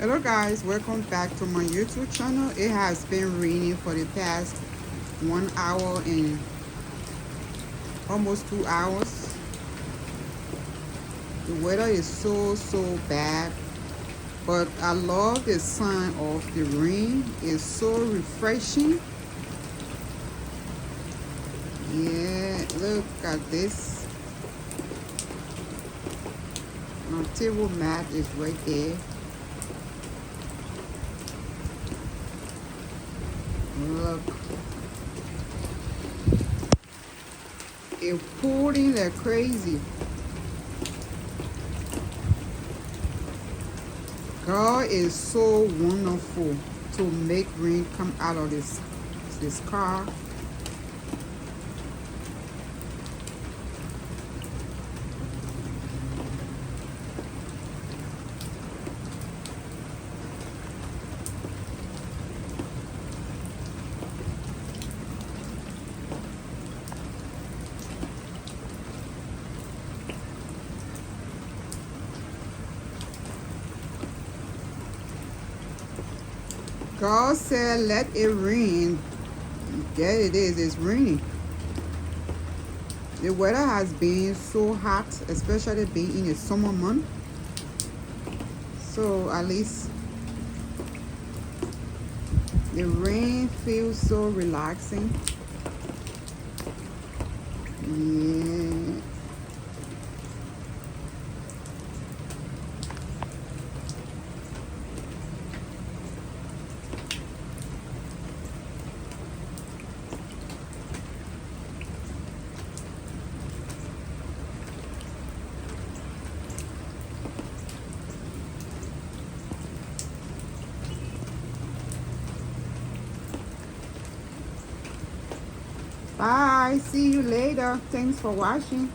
Hello guys, welcome back to my YouTube channel. It has been raining for the past 1 hour and almost 2 hours. The weather is so bad, but I love the sound of the rain. It's so refreshing. Yeah, look at this. My table mat is right there. Look, it's pouring like crazy. God is so wonderful to make rain come out of this car. God said, let it rain. There it is, it's raining. The weather has been so hot, especially being in the summer month. So at least the rain feels so relaxing. Yeah. Bye. See you later. Thanks for watching.